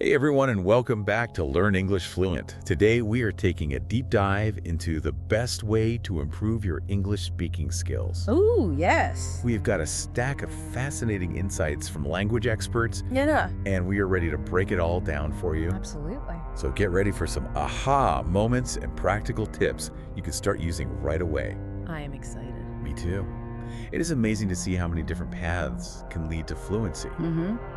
Hey everyone, and welcome back to Learn English Fluent. Today we are taking a deep dive into the best way to improve your English speaking skills. Ooh, yes. We've got a stack of fascinating insights from language experts, Yeah, and we are ready to break it all down for you. absolutely. So get ready for some aha moments and practical tips you can start using right away. I am excited. Me too. It is amazing to see how many different paths can lead to fluency.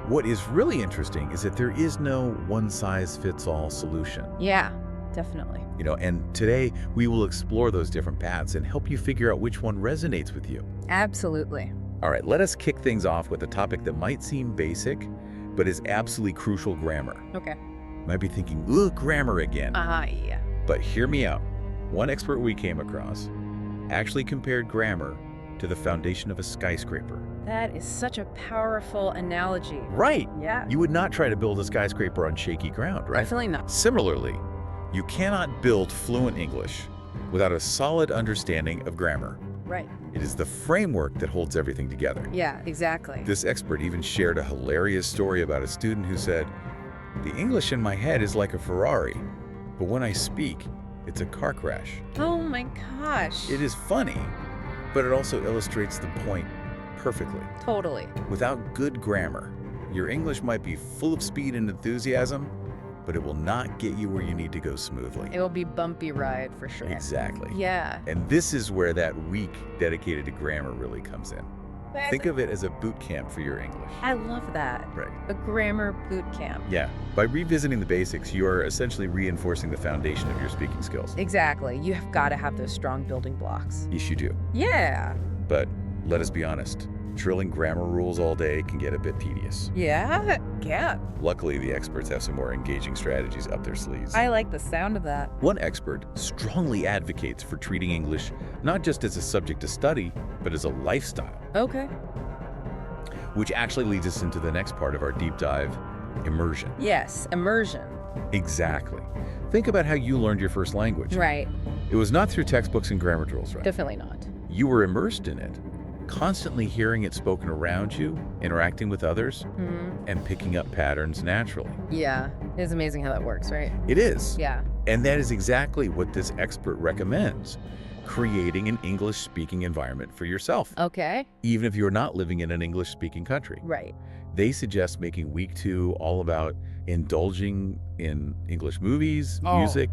What is really interesting is that there is no one-size-fits-all solution. Yeah, definitely. And today we will explore those different paths and help you figure out which one resonates with you. Absolutely. All right, let us kick things off with a topic that might seem basic, but is absolutely crucial: grammar. Okay. You might be thinking, ugh, grammar again. Yeah. But hear me out. One expert we came across actually compared grammar to the foundation of a skyscraper. That is such a powerful analogy. Right. Yeah. You would not try to build a skyscraper on shaky ground, right? Definitely not. Similarly, you cannot build fluent English without a solid understanding of grammar. Right. It is the framework that holds everything together. Yeah, exactly. This expert even shared a hilarious story about a student who said, "The English in my head is like a Ferrari, but when I speak, it's a car crash." Oh my gosh. It is funny, but it also illustrates the point perfectly. Totally. Without good grammar, your English might be full of speed and enthusiasm, but it will not get you where you need to go smoothly. It will be bumpy ride for sure. Exactly. Yeah. And this is where that week dedicated to grammar really comes in. Think of it as a boot camp for your English. I love that. Right. A grammar boot camp. Yeah. By revisiting the basics, you are essentially reinforcing the foundation of your speaking skills. Exactly. You have got to have those strong building blocks. Yes, you do. Yeah. But let us be honest, drilling grammar rules all day can get a bit tedious. Yeah. Yeah. Luckily, the experts have some more engaging strategies up their sleeves. I like the sound of that. One expert strongly advocates for treating English not just as a subject to study, but as a lifestyle, Okay. which actually leads us into the next part of our deep dive: immersion. Yes, immersion. Exactly. Think about how you learned your first language. Right. It was not through textbooks and grammar drills, right? Definitely not. You were immersed in it, constantly hearing it spoken around you, interacting with others, and picking up patterns naturally. Yeah. It's amazing how that works, right? It is. Yeah. And that is exactly what this expert recommends: creating an English-speaking environment for yourself, Okay. even if you're not living in an English-speaking country. Right. They suggest making week 2 all about indulging in English movies, Oh. music.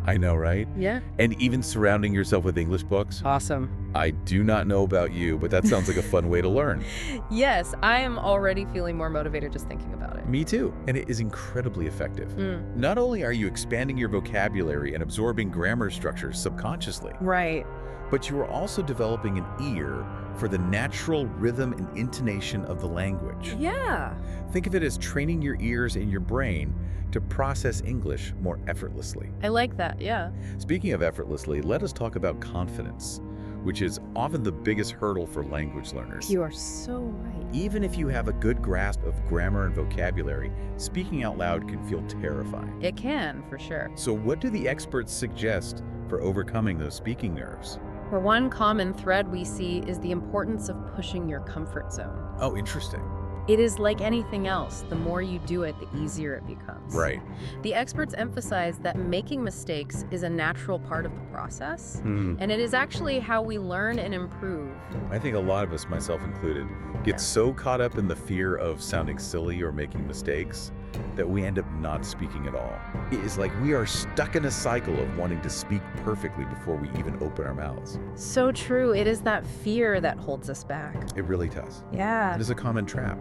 I know, right? Yeah. And even surrounding yourself with English books. Awesome. I do not know about you, but that sounds like a fun way to learn. Yes, I am already feeling more motivated just thinking about it. Me too. And it is incredibly effective. Not only are you expanding your vocabulary and absorbing grammar structures subconsciously, Right. but you are also developing an ear for the natural rhythm and intonation of the language. Yeah. Think of it as training your ears and your brain to process English more effortlessly. I like that. Yeah. Speaking of effortlessly, let us talk about confidence, which is often the biggest hurdle for language learners. You are so right. Even if you have a good grasp of grammar and vocabulary, speaking out loud can feel terrifying. It can, for sure. So what do the experts suggest for overcoming those speaking nerves? For one common thread we see is the importance of pushing your comfort zone. Oh, interesting. It is like anything else. The more you do it, the easier it becomes. Right. The experts emphasize that making mistakes is a natural part of the process, Hmm. and it is actually how we learn and improve. I think a lot of us, myself included, get so caught up in the fear of sounding silly or making mistakes that we end up not speaking at all. It is like we are stuck in a cycle of wanting to speak perfectly before we even open our mouths. So true. It is that fear that holds us back. It really does. Yeah. It is a common trap.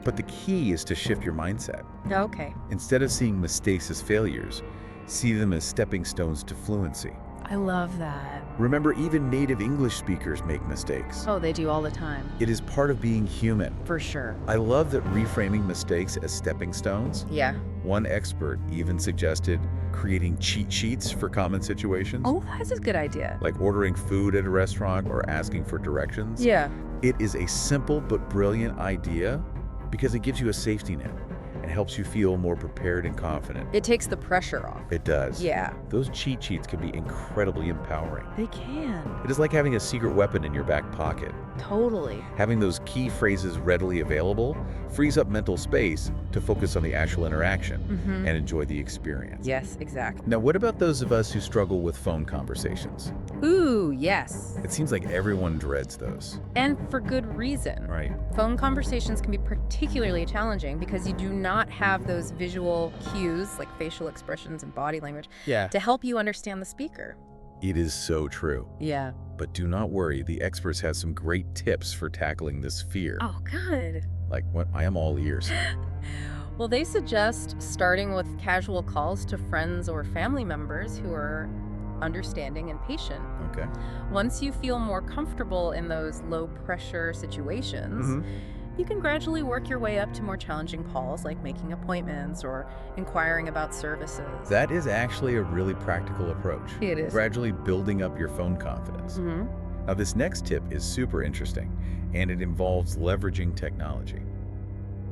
But the key is to shift your mindset. Okay. Instead of seeing mistakes as failures, see them as stepping stones to fluency. I love that. Remember, even native English speakers make mistakes. Oh, they do all the time. It is part of being human. For sure. I love that reframing mistakes as stepping stones. Yeah. One expert even suggested creating cheat sheets for common situations, Oh, that's a good idea. like ordering food at a restaurant or asking for directions. Yeah. It is a simple but brilliant idea because it gives you a safety net and helps you feel more prepared and confident. It takes the pressure off. It does. Yeah. Those cheat sheets can be incredibly empowering. They can. It is like having a secret weapon in your back pocket. Totally. Having those key phrases readily available frees up mental space to focus on the actual interaction and enjoy the experience. Yes, exactly. Now, what about those of us who struggle with phone conversations? Ooh, yes. It seems like everyone dreads those. And for good reason. Right. Phone conversations can be particularly challenging because you do not have those visual cues like facial expressions and body language to help you understand the speaker. It is so true. Yeah. But do not worry, the experts have some great tips for tackling this fear. Oh, good. Like, what? I am all ears. Well, they suggest starting with casual calls to friends or family members who are understanding and patient. Okay. Once you feel more comfortable in those low-pressure situations, you can gradually work your way up to more challenging calls like making appointments or inquiring about services. That is actually a really practical approach. It is. Gradually building up your phone confidence. Now, this next tip is super interesting, and it involves leveraging technology.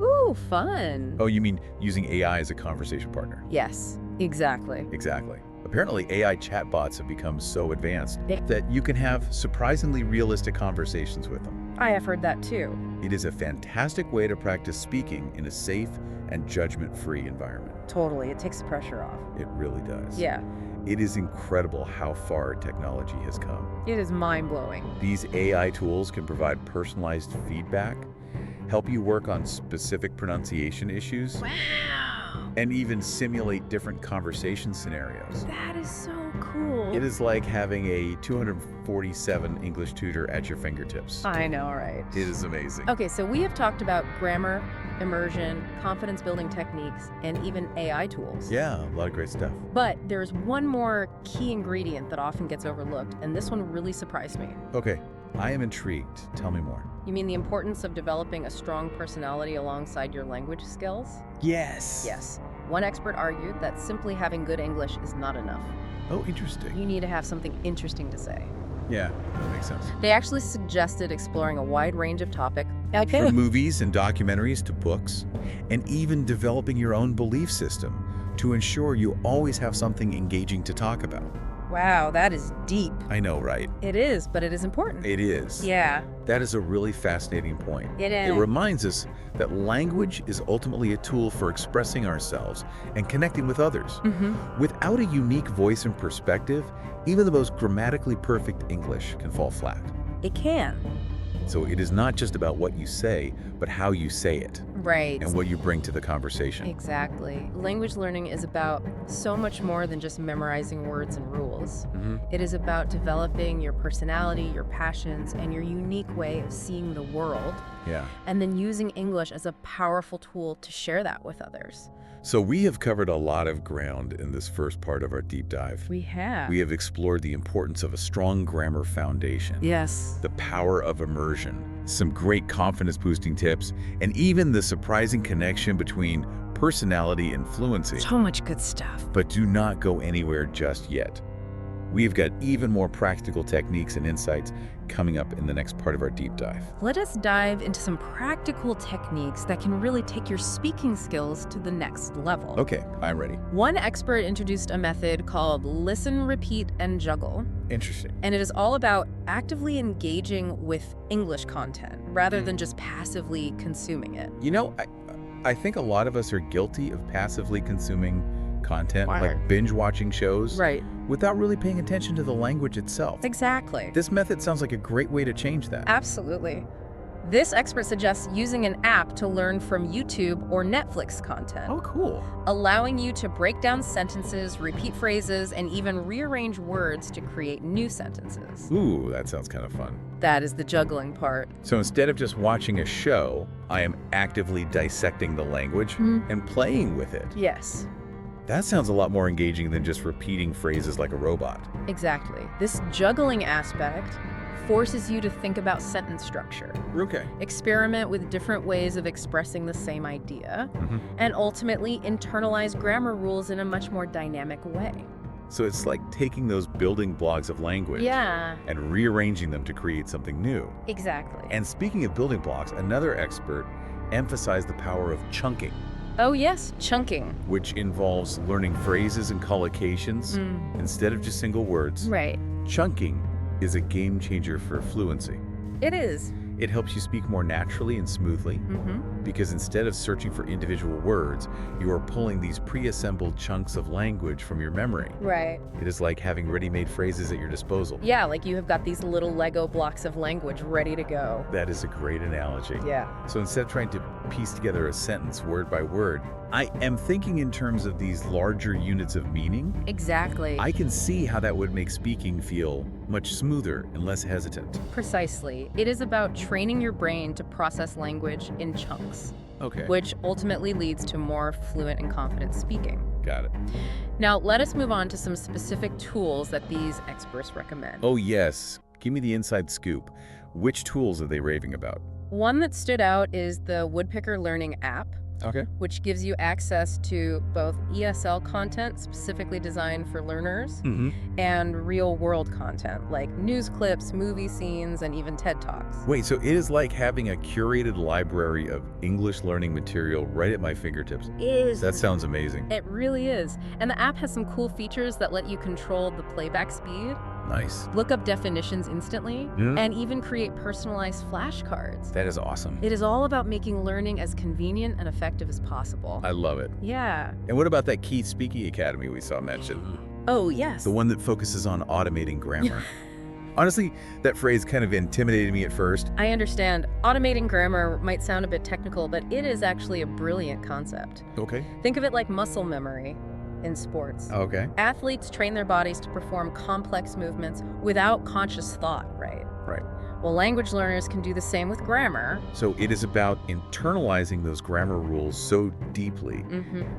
Ooh, fun. Oh, you mean using AI as a conversation partner? Yes, exactly. Exactly. Apparently, AI chatbots have become so advanced that you can have surprisingly realistic conversations with them. I have heard that too. It is a fantastic way to practice speaking in a safe and judgment-free environment. Totally. It takes the pressure off. It really does. Yeah. It is incredible how far technology has come. It is mind-blowing. These AI tools can provide personalized feedback, help you work on specific pronunciation issues, and even simulate different conversation scenarios. That is so cool. It is like having a 247 English tutor at your fingertips. I know, right? It is amazing. Okay, so we have talked about grammar, immersion, confidence-building techniques, and even AI tools. Yeah, a lot of great stuff. But there's one more key ingredient that often gets overlooked, and this one really surprised me. Okay, I am intrigued. Tell me more. You mean the importance of developing a strong personality alongside your language skills? Yes. Yes. One expert argued that simply having good English is not enough. Oh, interesting. You need to have something interesting to say. Yeah, that makes sense. They actually suggested exploring a wide range of topics. From movies and documentaries to books, and even developing your own belief system to ensure you always have something engaging to talk about. Wow, that is deep. I know, right? It is, but it is important. It is. Yeah. That is a really fascinating point. It is. It reminds us that language is ultimately a tool for expressing ourselves and connecting with others. Without a unique voice and perspective, even the most grammatically perfect English can fall flat. It can. So it is not just about what you say, but how you say it Right. and what you bring to the conversation. Exactly. Language learning is about so much more than just memorizing words and rules. It is about developing your personality, your passions, and your unique way of seeing the world, Yeah. and then using English as a powerful tool to share that with others. So we have covered a lot of ground in this first part of our deep dive. We have. We have explored the importance of a strong grammar foundation. Yes. The power of immersion, some great confidence-boosting tips, and even the surprising connection between personality and fluency. So much good stuff. But do not go anywhere just yet. We've got even more practical techniques and insights coming up in the next part of our deep dive. Let us dive into some practical techniques that can really take your speaking skills to the next level. Okay, I'm ready. One expert introduced a method called listen, repeat, and juggle. Interesting. And it is all about actively engaging with English content rather than just passively consuming it. You know, I think a lot of us are guilty of passively consuming content, like binge watching shows, Right. without really paying attention to the language itself. Exactly. This method sounds like a great way to change that. Absolutely. This expert suggests using an app to learn from YouTube or Netflix content, Oh, cool. allowing you to break down sentences, repeat phrases, and even rearrange words to create new sentences. Ooh, that sounds kind of fun. That is the juggling part. So instead of just watching a show, I am actively dissecting the language and playing with it. Yes. That sounds a lot more engaging than just repeating phrases like a robot. Exactly. This juggling aspect forces you to think about sentence structure, Okay. experiment with different ways of expressing the same idea, and ultimately internalize grammar rules in a much more dynamic way. So it's like taking those building blocks of language Yeah, and rearranging them to create something new. exactly. And speaking of building blocks, another expert emphasized the power of chunking. Oh yes, chunking. which involves learning phrases and collocations instead of just single words. Right. Chunking is a game changer for fluency. It is. It helps you speak more naturally and smoothly because instead of searching for individual words, you are pulling these pre-assembled chunks of language from your memory. Right. It is like having ready-made phrases at your disposal. Yeah, like you have got these little Lego blocks of language ready to go. That is a great analogy. Yeah. So instead of trying to piece together a sentence word by word, I am thinking in terms of these larger units of meaning. Exactly. I can see how that would make speaking feel much smoother and less hesitant. Precisely. It is about training your brain to process language in chunks, Okay. which ultimately leads to more fluent and confident speaking. Got it. Now, let us move on to some specific tools that these experts recommend. Oh, yes. Give me the inside scoop. Which tools are they raving about? One that stood out is the Woodpecker Learning app, Okay. which gives you access to both ESL content specifically designed for learners and real-world content like news clips, movie scenes, and even TED Talks. Wait, so it is like having a curated library of English learning material right at my fingertips. That sounds amazing. It really is. And the app has some cool features that let you control the playback speed, Nice. look up definitions instantly, and even create personalized flashcards. That is awesome. It is all about making learning as convenient and effective as possible. I love it. Yeah. And what about that Keith Speaking Academy we saw mentioned? Oh, yes. The one that focuses on automating grammar. Honestly, that phrase kind of intimidated me at first. I understand. Automating grammar might sound a bit technical, but it is actually a brilliant concept. Okay. Think of it like muscle memory in sports. Okay. Athletes train their bodies to perform complex movements without conscious thought, right? Right. Well, language learners can do the same with grammar. So it is about internalizing those grammar rules so deeply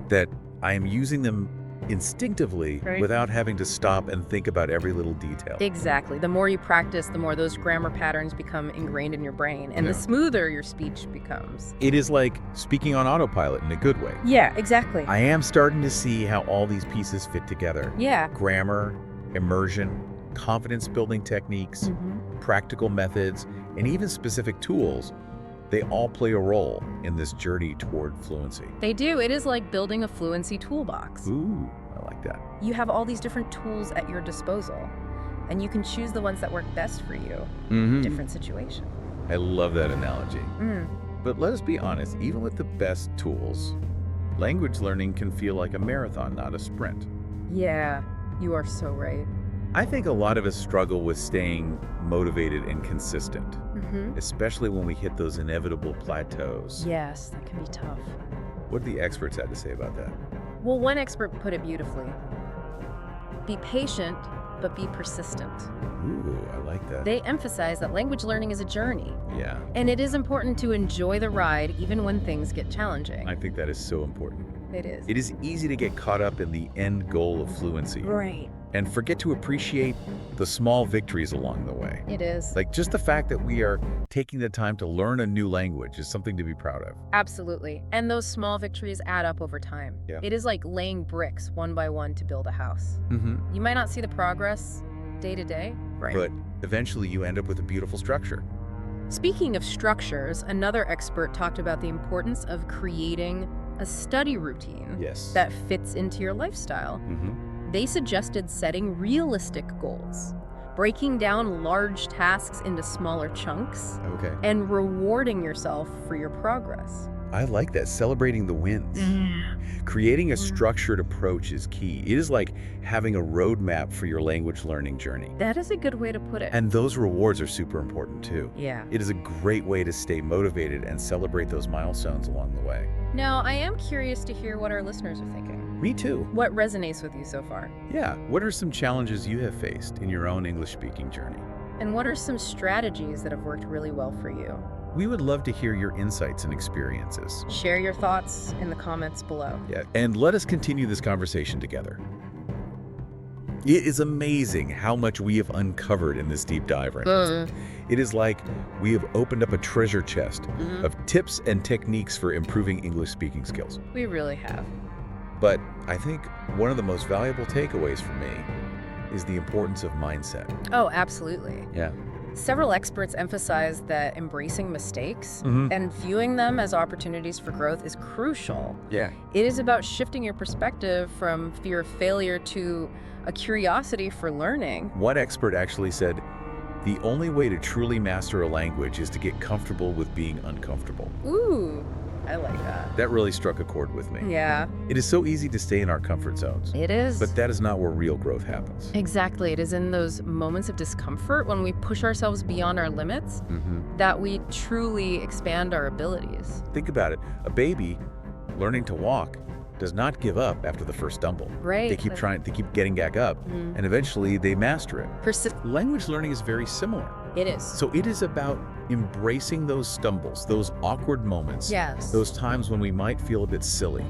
that I am using them instinctively Right. without having to stop and think about every little detail. Exactly. The more you practice, the more those grammar patterns become ingrained in your brain, and Yeah. the smoother your speech becomes. It is like speaking on autopilot in a good way. Yeah, exactly. I am starting to see how all these pieces fit together. Yeah. Grammar, immersion, confidence-building techniques, practical methods, and even specific tools, they all play a role in this journey toward fluency. They do. It is like building a fluency toolbox. Ooh, I like that. You have all these different tools at your disposal, and you can choose the ones that work best for you. Different situation. I love that analogy. But let us be honest, even with the best tools, language learning can feel like a marathon, not a sprint. Yeah, you are so right. I think a lot of us struggle with staying motivated and consistent, especially when we hit those inevitable plateaus. Yes, that can be tough. What do the experts have to say about that? Well, one expert put it beautifully. Be patient, but be persistent. Ooh, I like that. They emphasize that language learning is a journey, Yeah, and it is important to enjoy the ride even when things get challenging. I think that is so important. It is. It is easy to get caught up in the end goal of fluency Right. and forget to appreciate the small victories along the way. It is. Like just the fact that we are taking the time to learn a new language is something to be proud of. Absolutely. And those small victories add up over time. Yeah. It is like laying bricks one by one to build a house. You might not see the progress day to day, right? But eventually you end up with a beautiful structure. Speaking of structures, another expert talked about the importance of creating a study routine Yes. that fits into your lifestyle. They suggested setting realistic goals, breaking down large tasks into smaller chunks, Okay. and rewarding yourself for your progress. I like that. Celebrating the wins. Creating a structured approach is key. It is like having a roadmap for your language learning journey. That is a good way to put it. And those rewards are super important too. Yeah. It is a great way to stay motivated and celebrate those milestones along the way. Now, I am curious to hear what our listeners are thinking. Me too. What resonates with you so far? Yeah. What are some challenges you have faced in your own English speaking journey? And what are some strategies that have worked really well for you? We would love to hear your insights and experiences. Share your thoughts in the comments below. Yeah. And let us continue this conversation together. It is amazing how much we have uncovered in this deep dive right now. It is like we have opened up a treasure chest of tips and techniques for improving English speaking skills. We really have. But I think one of the most valuable takeaways for me is the importance of mindset. Oh, absolutely. Yeah. Several experts emphasize that embracing mistakes Mhm. and viewing them as opportunities for growth is crucial. Yeah. It is about shifting your perspective from fear of failure to a curiosity for learning. One expert actually said, the only way to truly master a language is to get comfortable with being uncomfortable. Ooh, I like that. That really struck a chord with me. Yeah, It is so easy to stay in our comfort zones, it is. but that is not where real growth happens. Exactly. It is in those moments of discomfort when we push ourselves beyond our limits that we truly expand our abilities. Think about it. A baby learning to walk does not give up after the first stumble. Right. They keep trying, they keep getting back up, and eventually they master it. Language learning is very similar. It is. So it is about embracing those stumbles, those awkward moments, Yes. those times when we might feel a bit silly.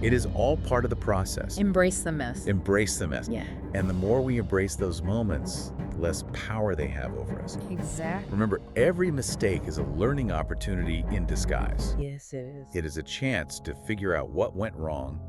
It is all part of the process. Embrace the mess. Embrace the mess. Yeah. And the more we embrace those moments, the less power they have over us. Exactly. Remember, every mistake is a learning opportunity in disguise. Yes, it is. It is a chance to figure out what went wrong,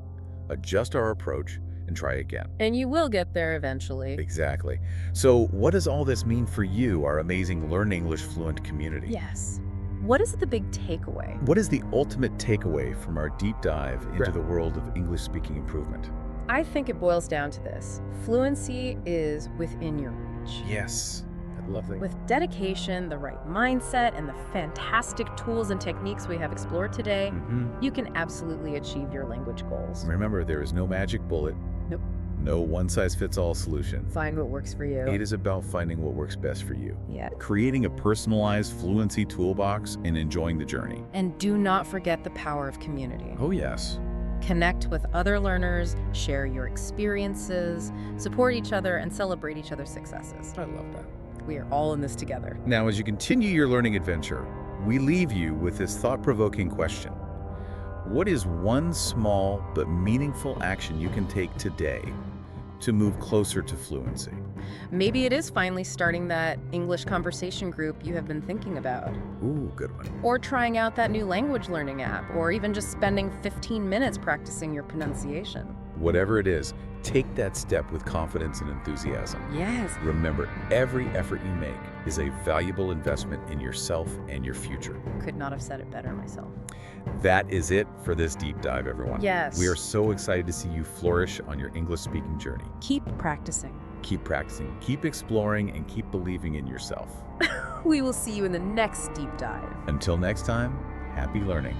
adjust our approach, and try again. And you will get there eventually. Exactly. So what does all this mean for you, our amazing Learn English Fluent community? Yes. What is the big takeaway? What is the ultimate takeaway from our deep dive into the world of English speaking improvement? I think it boils down to this. Fluency is within your reach. Yes. I love that. With dedication, the right mindset, and the fantastic tools and techniques we have explored today, you can absolutely achieve your language goals. Remember, there is no magic bullet. Nope. No one-size-fits-all solution. Find what works for you. It is about finding what works best for you. Yeah. Creating a personalized fluency toolbox and enjoying the journey. And do not forget the power of community. Oh, yes. Connect with other learners, share your experiences, support each other, and celebrate each other's successes. I love that. We are all in this together. Now, as you continue your learning adventure, we leave you with this thought-provoking question. What is one small but meaningful action you can take today to move closer to fluency? Maybe it is finally starting that English conversation group you have been thinking about. Ooh, good one. Or trying out that new language learning app, or even just spending 15 minutes practicing your pronunciation. Whatever it is, take that step with confidence and enthusiasm. Yes. Remember, every effort you make is a valuable investment in yourself and your future. Could not have said it better myself. That is it for this deep dive, everyone. Yes. We are so excited to see you flourish on your English-speaking journey. Keep practicing. Keep practicing, keep exploring, and keep believing in yourself. We will see you in the next deep dive. Until next time, happy learning.